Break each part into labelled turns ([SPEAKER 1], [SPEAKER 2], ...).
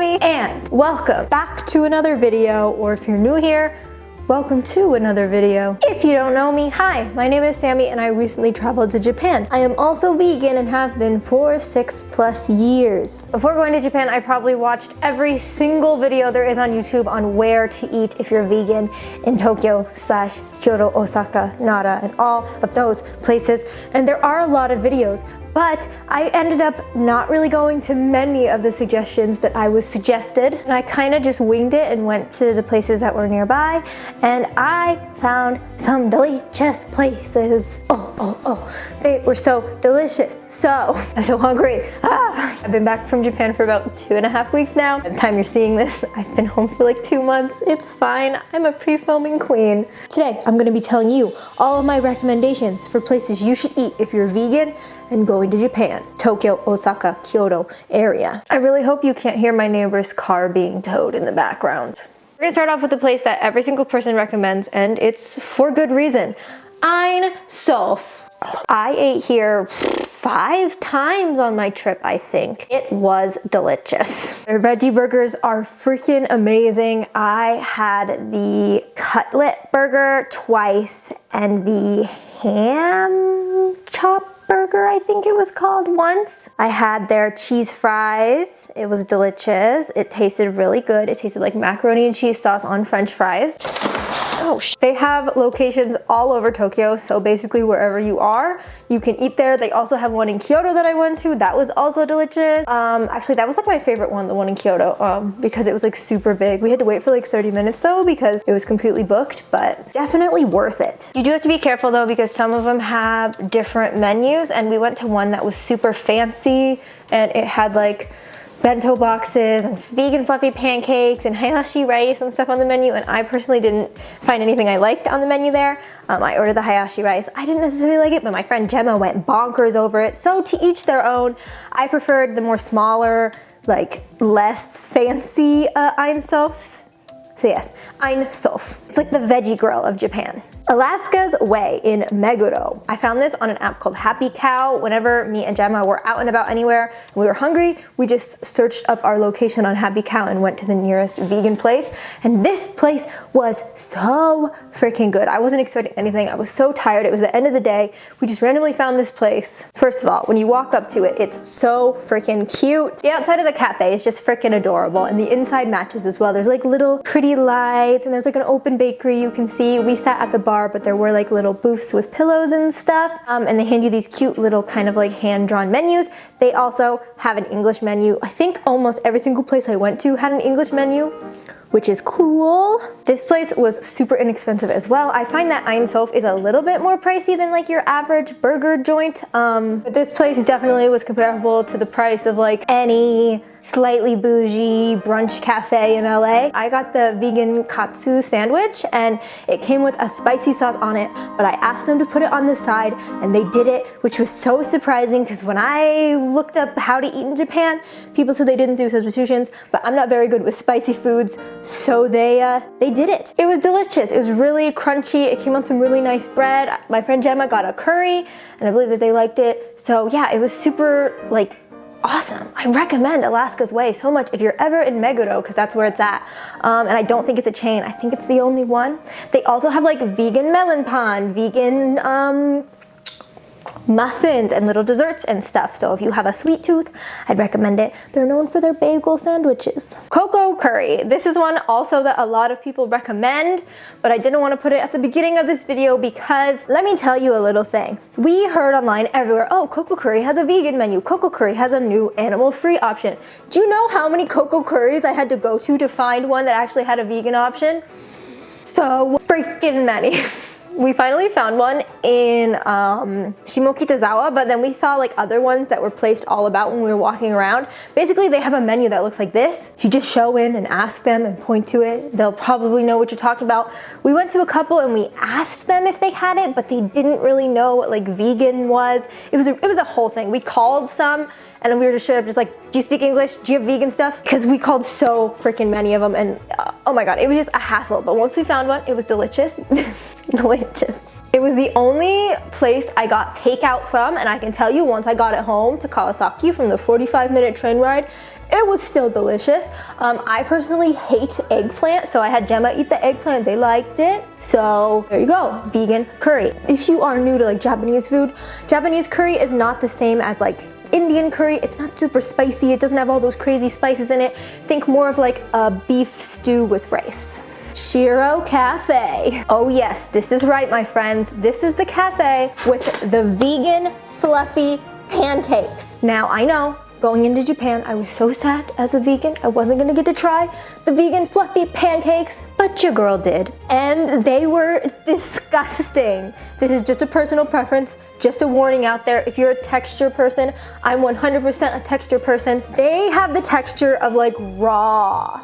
[SPEAKER 1] Sammy, and welcome back to another video, or if you're new here, welcome to another video. If you don't know me, hi, my name is Sammy and I recently traveled to Japan. I am also vegan and have been for 6+ years. Before going to Japan, I probably watched every single video there is on YouTube on where to eat if you're vegan in Tokyo / Kyoto, Osaka, Nara, and all of those places. And there are a lot of videos, but I ended up not really going to many of the suggestions that I was suggested. And I kind of just winged it and went to the places that were nearby. And I found some delicious places. They were so delicious. So, I'm so hungry. I've been back from Japan for about 2.5 weeks now. By the time you're seeing this, I've been home for like 2 months. It's fine. I'm a pre-filming queen. Today, I'm gonna be telling you all of my recommendations for places you should eat if you're vegan and going to Japan. Tokyo, Osaka, Kyoto area. I really hope you can't hear my neighbor's car being towed in the background. We're gonna start off with a place that every single person recommends, and it's for good reason. Ein Sof. I ate here 5 times on my trip, I think. It was delicious. Their veggie burgers are freaking amazing. I had the cutlet burger twice and the ham chop burger, I think it was called, once. I had their cheese fries. It was delicious. It tasted really good. It tasted like macaroni and cheese sauce on French fries. They have locations all over Tokyo, so basically wherever you are, you can eat there. They also have one in Kyoto that I went to. That was also delicious. Actually, that was like my favorite one, the one in Kyoto, because it was like super big. We had to wait for like 30 minutes though, because it was completely booked, but definitely worth it. You do have to be careful though, because some of them have different menus, and we went to one that was super fancy, and it had like bento boxes and vegan fluffy pancakes and hayashi rice and stuff on the menu, and I personally didn't find anything I liked on the menu there. I ordered the hayashi rice. I didn't necessarily like it, but my friend Gemma went bonkers over it, so to each their own. I preferred the more smaller, like less fancy Ein Sofs. So yes, Ein Sof. It's like the veggie grill of Japan. Alaska's Way in Meguro. I found this on an app called Happy Cow. Whenever me and Gemma were out and about anywhere and we were hungry, we just searched up our location on Happy Cow and went to the nearest vegan place. And this place was so freaking good. I wasn't expecting anything. I was so tired. It was the end of the day. We just randomly found this place. First of all, when you walk up to it, it's so freaking cute. The outside of the cafe is just freaking adorable, and the inside matches as well. There's like little pretty lights, and there's like an open bakery you can see. We sat at the bar, but there were like little booths with pillows and stuff, and they hand you these cute little kind of like hand-drawn menus. They also have an English menu. I think almost every single place I went to had an English menu, which is cool. This place was super inexpensive as well. I find that Ein Sof is a little bit more pricey than like your average burger joint, but this place definitely was comparable to the price of like any slightly bougie brunch cafe in LA. I got the vegan katsu sandwich, and it came with a spicy sauce on it, but I asked them to put it on the side and they did it, which was so surprising, because when I looked up how to eat in Japan, people said they didn't do substitutions, but I'm not very good with spicy foods, so they did it. It was delicious. It was really crunchy. It came on some really nice bread. My friend Gemma got a curry, and I believe that they liked it. So yeah, it was super like awesome. I recommend Alaska's Way so much if you're ever in Meguro, because that's where it's at. And I don't think it's a chain. I think it's the only one. They also have like vegan melon pan, vegan muffins and little desserts and stuff. So if you have a sweet tooth, I'd recommend it. They're known for their bagel sandwiches. Coco Curry. This is one also that a lot of people recommend, but I didn't want to put it at the beginning of this video because let me tell you a little thing. We heard online everywhere, oh, Coco Curry has a vegan menu. Coco Curry has a new animal-free option. Do you know how many Coco Curries I had to go to find one that actually had a vegan option? So freaking many. We finally found one in Shimokitazawa, but then we saw like other ones that were placed all about when we were walking around. Basically, they have a menu that looks like this. If you just show in and ask them and point to it, they'll probably know what you're talking about. We went to a couple and we asked them if they had it, but they didn't really know what like vegan was. It was a whole thing. We called some, and then we were just straight up just like, do you speak English? Do you have vegan stuff? Because we called so freaking many of them, and oh my god, it was just a hassle. But once we found one, it was delicious. delicious. It was the only place I got takeout from, and I can tell you once I got it home to Kawasaki from the 45-minute train ride, it was still delicious. I personally hate eggplant, so I had Gemma eat the eggplant. They liked it. So there you go, vegan curry. If you are new to like Japanese food, Japanese curry is not the same as like Indian curry. It's not super spicy. It doesn't have all those crazy spices in it. Think more of like a beef stew with rice. Pseudo Cafe. Oh yes, this is right, my friends. This is the cafe with the vegan fluffy pancakes. Now I know, going into Japan, I was so sad as a vegan. I wasn't gonna get to try the vegan fluffy pancakes, but your girl did. And they were disgusting. This is just a personal preference, just a warning out there. If you're a texture person, I'm 100% a texture person. They have the texture of like raw.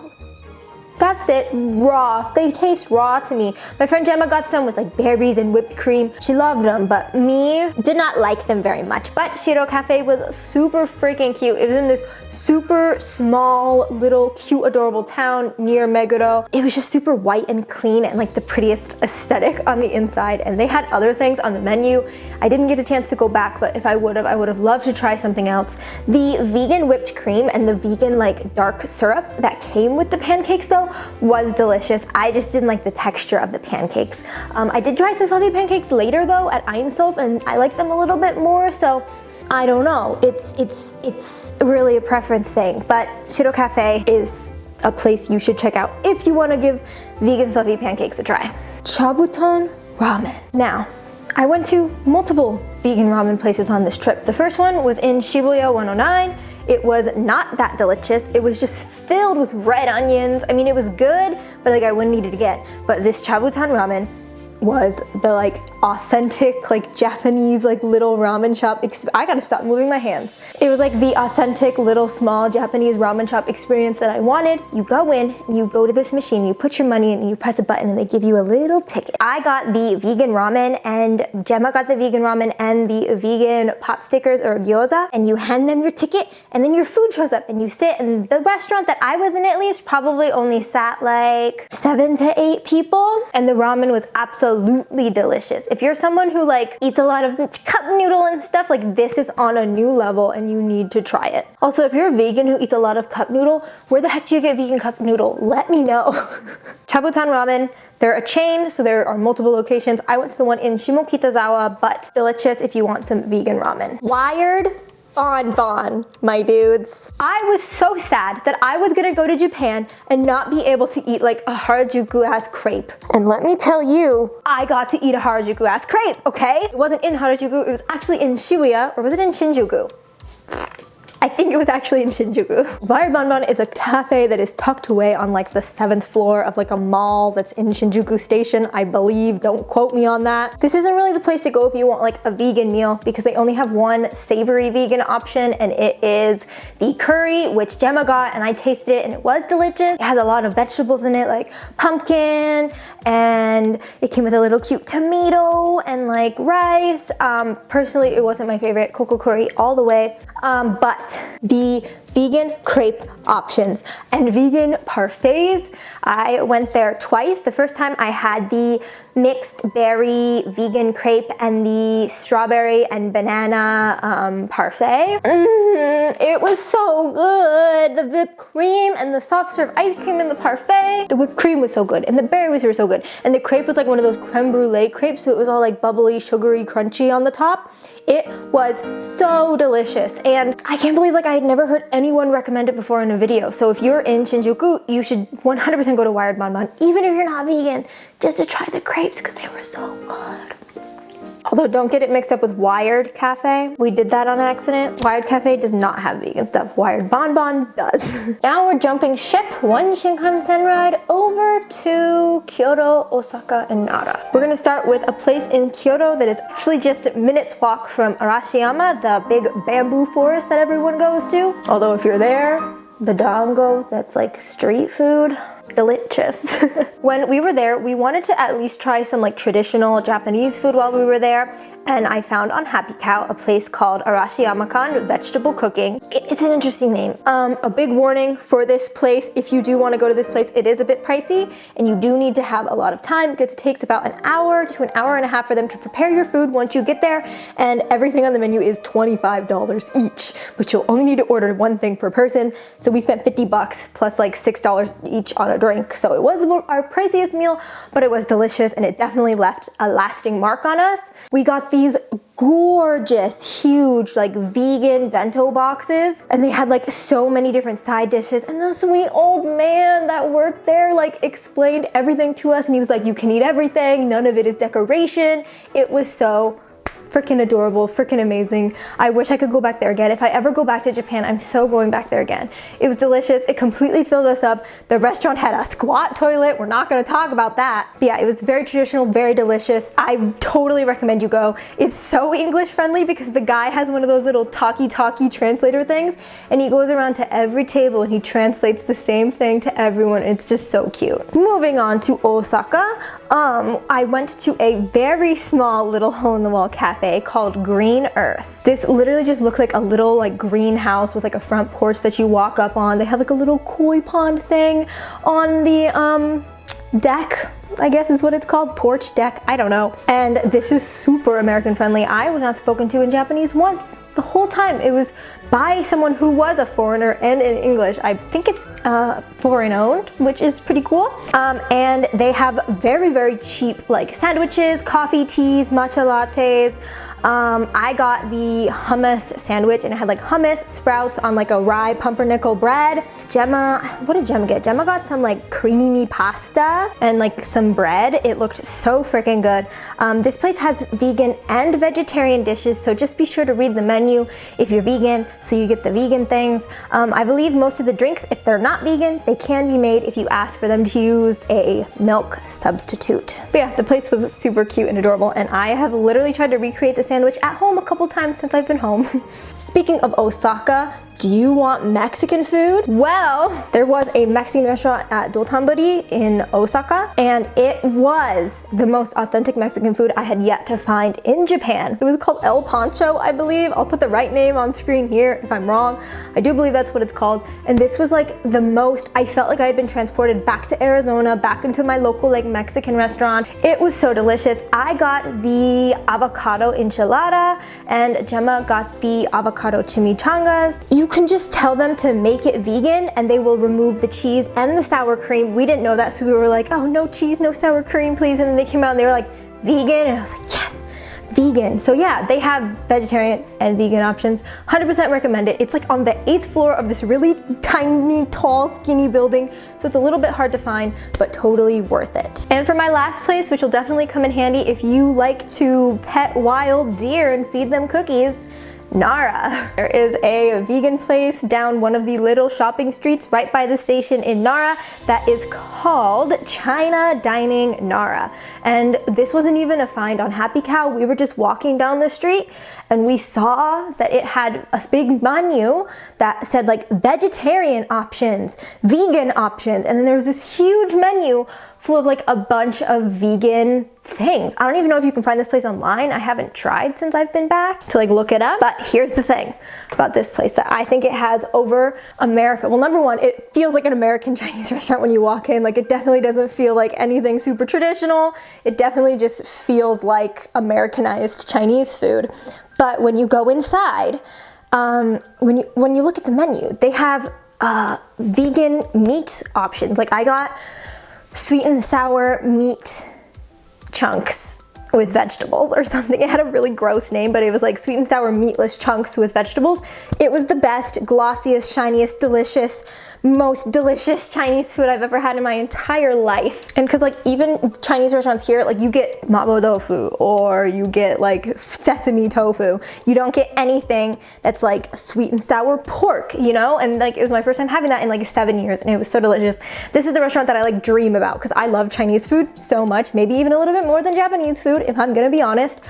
[SPEAKER 1] That's it, raw. They taste raw to me. My friend Gemma got some with like berries and whipped cream. She loved them, but me did not like them very much. But Pseudo Cafe was super freaking cute. It was in this super small, little, cute, adorable town near Meguro. It was just super white and clean and like the prettiest aesthetic on the inside. And they had other things on the menu. I didn't get a chance to go back, but if I would have loved to try something else. The vegan whipped cream and the vegan like dark syrup that came with the pancakes though was delicious. I just didn't like the texture of the pancakes. I did try some fluffy pancakes later though at Einsolf, and I liked them a little bit more, so I don't know. It's really a preference thing, but Pseudo Cafe is a place you should check out if you want to give vegan fluffy pancakes a try. Chabuton ramen. Now, I went to multiple vegan ramen places on this trip. The first one was in Shibuya 109. It was not that delicious. It was just filled with red onions. I mean, it was good, but like I wouldn't eat it again. But this Chabuton ramen was the like authentic like Japanese like little ramen shop. I gotta stop moving my hands. It was like the authentic little small Japanese ramen shop experience that I wanted. You go in and you go to this machine, you put your money in and you press a button and they give you a little ticket. I got the vegan ramen and Gemma got the vegan ramen and the vegan pot stickers or gyoza, and you hand them your ticket and then your food shows up and you sit, and the restaurant that I was in at least probably only sat like 7 to 8 people, and the ramen was absolutely delicious. If you're someone who like eats a lot of cup noodle and stuff, like this is on a new level and you need to try it. Also, if you're a vegan who eats a lot of cup noodle, where the heck do you get vegan cup noodle? Let me know. Chabuton ramen, they're a chain, so there are multiple locations. I went to the one in Shimokitazawa, but delicious if you want some vegan ramen. Wired Bonbon, my dudes. I was so sad that I was gonna go to Japan and not be able to eat like a Harajuku ass crepe. And let me tell you, I got to eat a Harajuku ass crepe, okay? It wasn't in Harajuku, it was actually in Shibuya, or was it in Shinjuku? I think it was actually in Shinjuku. Wired Bonbon is a cafe that is tucked away on like the 7th floor of like a mall that's in Shinjuku Station, I believe. Don't quote me on that. This isn't really the place to go if you want like a vegan meal, because they only have one savory vegan option, and it is the curry, which Gemma got, and I tasted it and it was delicious. It has a lot of vegetables in it, like pumpkin, and it came with a little cute tomato and like rice. Personally, it wasn't my favorite. Coco Curry all the way. But the vegan crepe options and vegan parfaits, I went there twice. The first time I had the mixed berry vegan crepe and the strawberry and banana parfait. It was so good. The whipped cream and the soft serve ice cream in the parfait. The whipped cream was so good and the berries were so good. And the crepe was like one of those creme brulee crepes, so it was all like bubbly, sugary, crunchy on the top. It was so delicious, and I can't believe like I had never heard anyone recommend it before in a video. So if you're in Shinjuku, you should 100% go to Wired Bonbon, even if you're not vegan, just to try the crepes because they were so good. Although don't get it mixed up with Wired Cafe. We did that on accident. Wired Cafe does not have vegan stuff. Wired Bonbon does. Now we're jumping ship one Shinkansen ride over to Kyoto, Osaka, and Nara. We're gonna start with a place in Kyoto that is actually just minutes walk from Arashiyama, the big bamboo forest that everyone goes to. Although if you're there, the dango, that's like street food. delicious. When we were there, we wanted to at least try some like traditional Japanese food while we were there, and I found on Happy Cow a place called Arashiyama Con Vegetable Cooking. It's an interesting name. A big warning for this place: if you do want to go to this place, it is a bit pricey, and you do need to have a lot of time because it takes about an hour to an hour and a half for them to prepare your food once you get there, and everything on the menu is $25 each, but you'll only need to order one thing per person. So we spent 50 bucks plus like $6 each on a drink. So it was our priciest meal, but it was delicious, and it definitely left a lasting mark on us. We got these gorgeous, huge, like vegan bento boxes, and they had like so many different side dishes, and the sweet old man that worked there like explained everything to us, and he was like, you can eat everything, none of it is decoration. It was so freaking adorable, freaking amazing. I wish I could go back there again. If I ever go back to Japan, I'm so going back there again. It was delicious. It completely filled us up. The restaurant had a squat toilet. We're not gonna talk about that. But yeah, it was very traditional, very delicious. I totally recommend you go. It's so English friendly because the guy has one of those little talkie-talkie translator things, and he goes around to every table and he translates the same thing to everyone. It's just so cute. Moving on to Osaka, I went to a very small little hole-in-the-wall cafe called Green Earth. This literally just looks like a little like greenhouse with like a front porch that you walk up on. They have like a little koi pond thing on the deck, I guess is what it's called, porch deck, I don't know. And this is super American friendly. I was not spoken to in Japanese once the whole time. It was by someone who was a foreigner and in English. I think it's foreign owned, which is pretty cool. And they have very, very cheap like sandwiches, coffee, teas, matcha lattes. I got the hummus sandwich, and it had like hummus, sprouts on like a rye pumpernickel bread. Gemma, what did Gemma get? Gemma got some like creamy pasta and like some bread. It looked so freaking good. This place has vegan and vegetarian dishes, so just be sure to read the menu if you're vegan, so you get the vegan things. I believe most of the drinks, if they're not vegan, they can be made if you ask for them to use a milk substitute. But yeah, the place was super cute and adorable, and I have literally tried to recreate the sandwich at home a couple times since I've been home. Speaking of Osaka, do you want Mexican food? Well, there was a Mexican restaurant at Dotonbori in Osaka, and it was the most authentic Mexican food I had yet to find in Japan. It was called El Pancho, I believe. I'll put the right name on screen here if I'm wrong. I do believe that's what it's called. And this was like the most, I felt like I had been transported back to Arizona, back into my local like Mexican restaurant. It was so delicious. I got the avocado enchilada, and Gemma got the avocado chimichangas. You can just tell them to make it vegan and they will remove the cheese and the sour cream. We didn't know that, so we were like, oh, no cheese, no sour cream, please. And then they came out and they were like, vegan, and I was like, yes, vegan. So yeah, they have vegetarian and vegan options. 100% recommend it. It's like on the 8th floor of this really tiny, tall, skinny building, so it's a little bit hard to find, but totally worth it. And for my last place, which will definitely come in handy if you like to pet wild deer and feed them cookies, Nara. There is a vegan place down one of the little shopping streets right by the station in Nara that is called China Dining Nara. And this wasn't even a find on Happy Cow. We were just walking down the street and we saw that it had a big menu that said like vegetarian options, vegan options, and then there was this huge menu full of like a bunch of vegan things. I don't even know if you can find this place online. I haven't tried since I've been back to like look it up. But here's the thing about this place that I think it has over America. Well, number one, it feels like an American Chinese restaurant when you walk in. Like it definitely doesn't feel like anything super traditional. It definitely just feels like Americanized Chinese food. But when you go inside, when you look at the menu, they have vegan meat options. Like I got sweet and sour meat chunks with vegetables or something. It had a really gross name, but it was like sweet and sour meatless chunks with vegetables. It was the best, glossiest, shiniest, delicious, most delicious Chinese food I've ever had in my entire life. And cause like even Chinese restaurants here, like you get mapo tofu or you get like sesame tofu. You don't get anything that's like sweet and sour pork, you know? And like it was my first time having that in like 7 years, and it was so delicious. This is the restaurant that I like dream about because I love Chinese food so much, maybe even a little bit more than Japanese food. if I'm gonna be honest,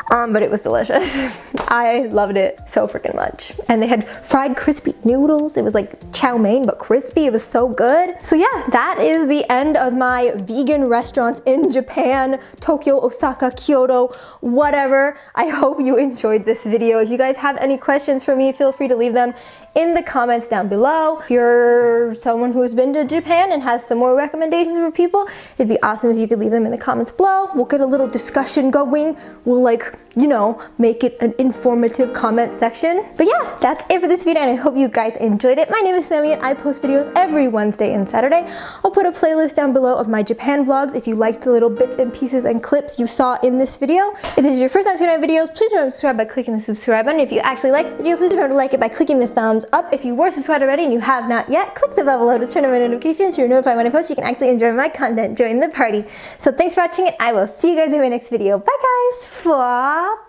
[SPEAKER 1] but it was delicious. I loved it so freaking much. And they had fried crispy noodles. It was like chow mein, but crispy. It was so good. So yeah, that is the end of my vegan restaurants in Japan, Tokyo, Osaka, Kyoto, whatever. I hope you enjoyed this video. If you guys have any questions for me, feel free to leave them in the comments down below. If you're someone who's been to Japan and has some more recommendations for people, it'd be awesome if you could leave them in the comments below. We'll get a little discussion going. We'll, like, you know, make it an informative comment section. But yeah, that's it for this video, and I hope you guys enjoyed it. My name is Sammie, and I post videos every Wednesday and Saturday. I'll put a playlist down below of my Japan vlogs if you liked the little bits and pieces and clips you saw in this video. If this is your first time seeing my videos, please remember to subscribe by clicking the subscribe button. If you actually liked the video, please remember to like it by clicking the thumbs up. If you were subscribed already and you have not yet, click the bell below to turn on my notifications so you're notified when I post. You can actually enjoy my content. Join the party. So thanks for watching, and I will see you guys in my next video. Bye guys. Fwah.